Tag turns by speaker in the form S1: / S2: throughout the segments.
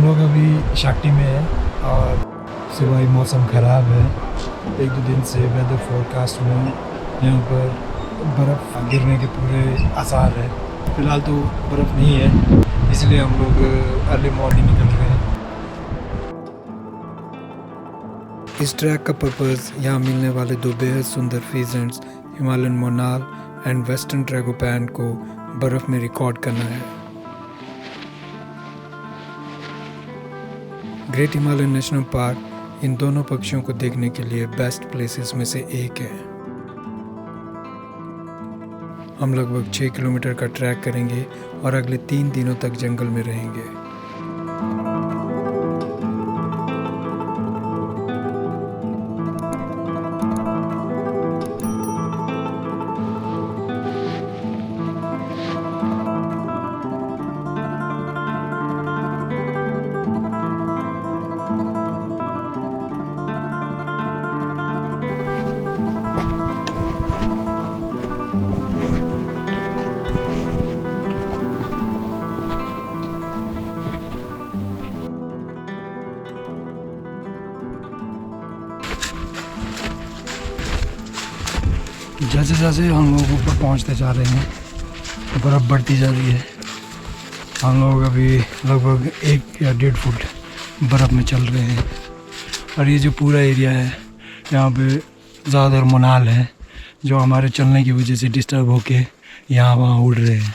S1: लोग अभी शाटी में है और सुबह ही मौसम ख़राब है। एक दो दिन से वेदर फोरकास्ट में यहाँ पर बर्फ़ गिरने के पूरे आसार है। फ़िलहाल तो बर्फ़ नहीं है, इसलिए हम लोग अर्ली मॉर्निंग निकल रहे हैं। इस ट्रैक का पर्पज़ यहाँ मिलने वाले दो बेहद सुंदर फीजेंट्स Himalayan monal and western tragopan को बर्फ़ में रिकॉर्ड करना है। ग्रेट हिमालयन नेशनल पार्क इन दोनों पक्षियों को देखने के लिए बेस्ट प्लेसेस में से एक है। हम लगभग 6 किलोमीटर का ट्रैक करेंगे और अगले 3 दिनों तक जंगल में रहेंगे। जैसे जैसे हम लोग ऊपर पहुंचते जा रहे हैं तो बर्फ़ बढ़ती जा रही है। हम लोग अभी लगभग 1 या 1.5 फुट बर्फ़ में चल रहे हैं और ये जो पूरा एरिया है यहाँ पे ज़्यादातर मोनाल है जो हमारे चलने की वजह से डिस्टर्ब होके यहाँ वहाँ उड़ रहे हैं।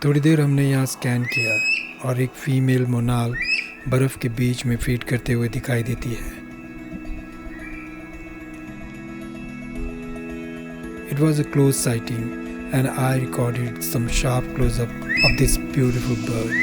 S1: थोड़ी देर हमने यहाँ स्कैन किया और एक फीमेल मोनाल बर्फ़ के बीच में फीड करते हुए दिखाई देती है। It was a close sighting and I recorded some sharp close-up of this beautiful bird.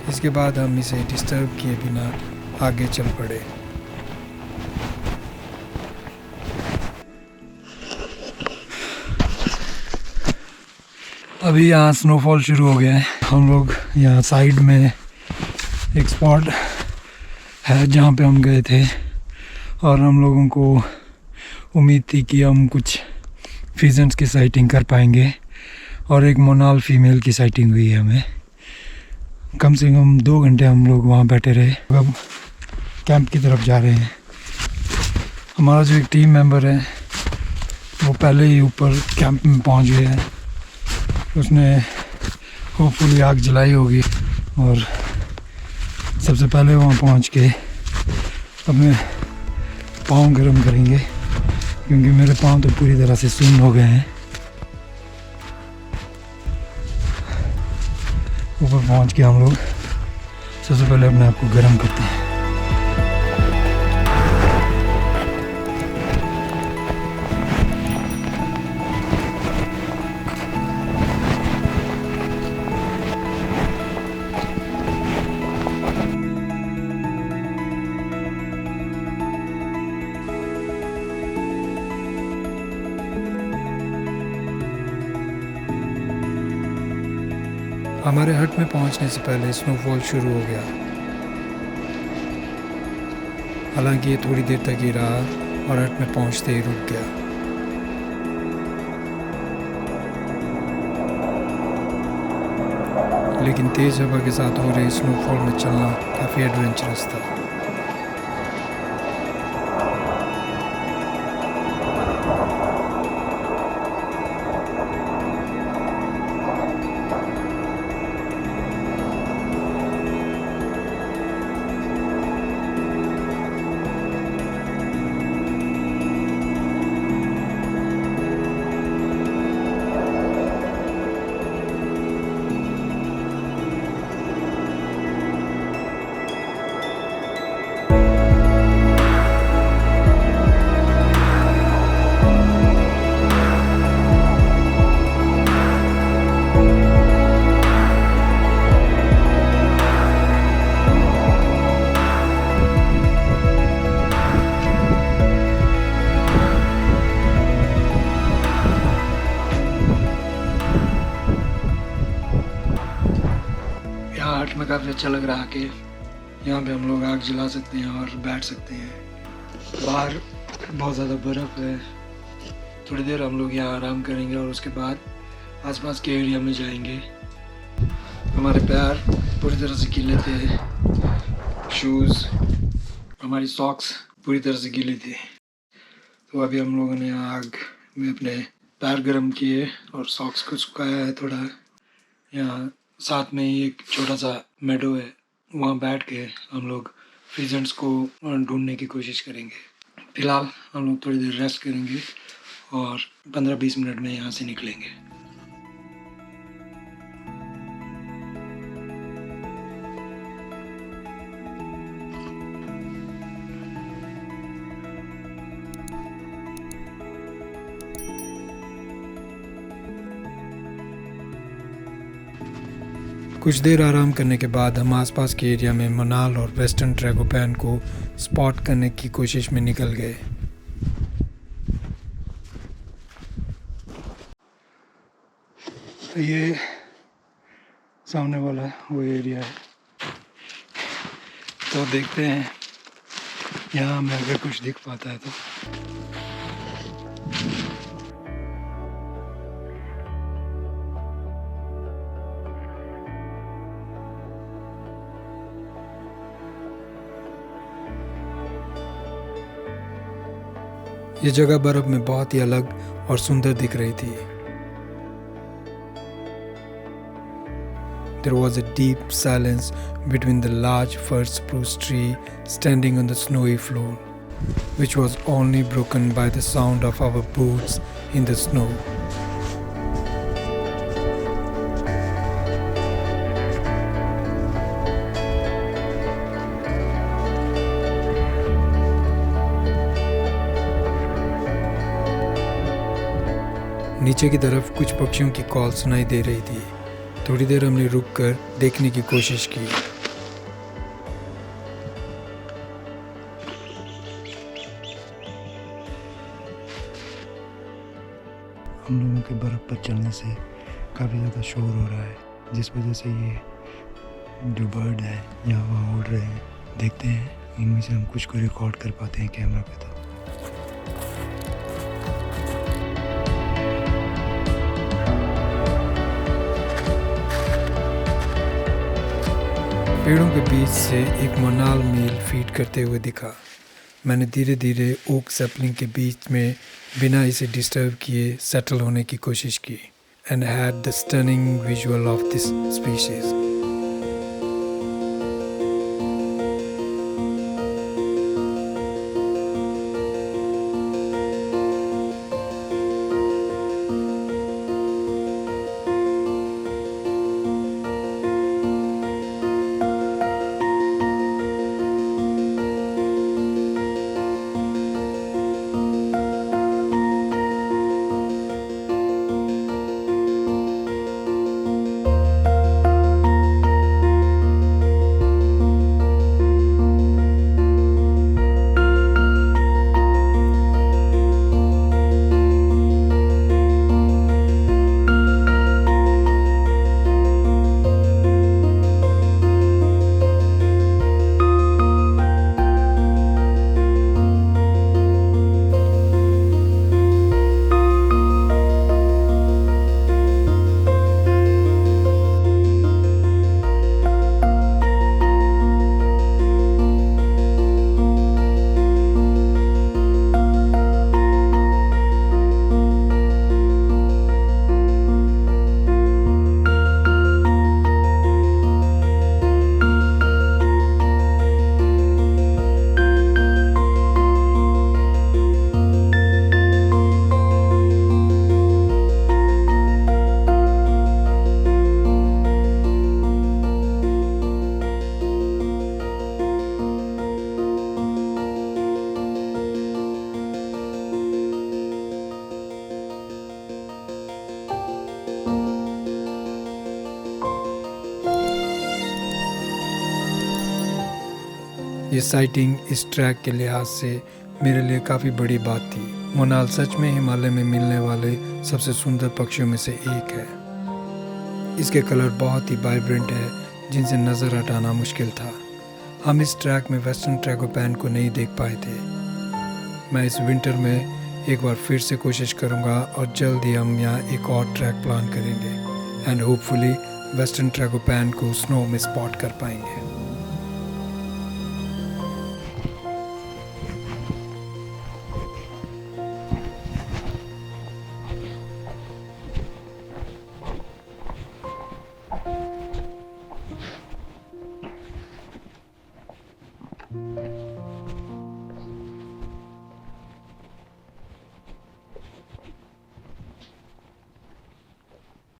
S1: इसके बाद हम इसे डिस्टर्ब किए बिना आगे चल पड़े। अभी यहाँ स्नोफॉल शुरू हो गया है। हम लोग यहाँ साइड में एक स्पॉट है जहाँ पे हम गए थे और हम लोगों को उम्मीद थी कि हम कुछ फीजेंट्स की साइटिंग कर पाएंगे और एक मोनाल फीमेल की साइटिंग हुई है हमें। कम से कम 2 घंटे हम लोग वहाँ बैठे रहे। अब कैंप की तरफ जा रहे हैं। हमारा जो एक टीम मेंबर है वो पहले ही ऊपर कैंप में पहुँच गया है। उसने होपफुली आग जलाई होगी और सबसे पहले वहाँ पहुँच के अपने पाँव गर्म करेंगे क्योंकि मेरे पाँव तो पूरी तरह से सुन्न हो गए हैं। ऊपर पहुंच के हम लोग सबसे पहले अपने आप को गर्म करते हैं। हमारे हट में पहुंचने से पहले स्नोफॉल शुरू हो गया। हालांकि ये थोड़ी देर तक ही रहा और हट में पहुंचते ही रुक गया। लेकिन तेज़ हवा के साथ हो रहे स्नोफॉल में चलना काफ़ी एडवेंचरस था। यहाँ हट में काफ़ी अच्छा लग रहा है कि यहाँ पे हम लोग आग जला सकते हैं और बैठ सकते हैं। बाहर बहुत ज़्यादा बर्फ़ है। थोड़ी देर हम लोग यहाँ आराम करेंगे और उसके बाद आसपास के एरिया में जाएंगे। हमारे पैर पूरी तरह से गीले थे, शूज़, हमारी सॉक्स पूरी तरह से गीली थी। तो अभी हम लोगों ने आग में अपने पैर गर्म किए और सॉक्स को सुखाया है थोड़ा। यहाँ साथ में ही एक छोटा सा मेडो है, वहाँ बैठ के हम लोग फिजेंट्स को ढूंढने की कोशिश करेंगे। फिलहाल हम लोग थोड़ी देर रेस्ट करेंगे और 15-20 मिनट में यहाँ से निकलेंगे। कुछ देर आराम करने के बाद हम आसपास के एरिया में मनाल और वेस्टर्न ट्रैगोपैन को स्पॉट करने की कोशिश में निकल गए। तो ये सामने वाला वो एरिया है, तो देखते हैं यहाँ हमें अगर कुछ दिख पाता है तो। ये जगह बर्फ में बहुत ही अलग और सुंदर दिख रही थी। There was a deep silence between the large fir spruce tree standing on the snowy floor, which was only broken by the sound of our boots in the snow. नीचे की तरफ कुछ पक्षियों की कॉल सुनाई दे रही थी। थोड़ी देर हमने रुककर देखने की कोशिश की। हम लोगों के बर्फ़ पर चलने से काफ़ी ज़्यादा शोर हो रहा है, जिस वजह से ये जो बर्ड है यहाँ वहाँ उड़ रहे हैं। देखते हैं इनमें से हम कुछ को रिकॉर्ड कर पाते हैं कैमरा पे। तो पेड़ों के बीच से एक मनाल मेल फीड करते हुए दिखा। मैंने धीरे धीरे ओक सैपलिंग के बीच में बिना इसे डिस्टर्ब किए सेटल होने की कोशिश की and had the stunning visual of this species. ये साइटिंग इस ट्रैक के लिहाज से मेरे लिए काफ़ी बड़ी बात थी। मोनाल सच में हिमालय में मिलने वाले सबसे सुंदर पक्षियों में से एक है। इसके कलर बहुत ही वाइब्रेंट है, जिनसे नज़र हटाना मुश्किल था। हम इस ट्रैक में वेस्टर्न ट्रैगोपैन को नहीं देख पाए थे। मैं इस विंटर में एक बार फिर से कोशिश करूँगा और जल्द ही हम यहाँ एक और ट्रैक प्लान करेंगे एंड होपफुली वेस्टर्न ट्रैगोपैन को स्नो में स्पॉट कर पाएंगे।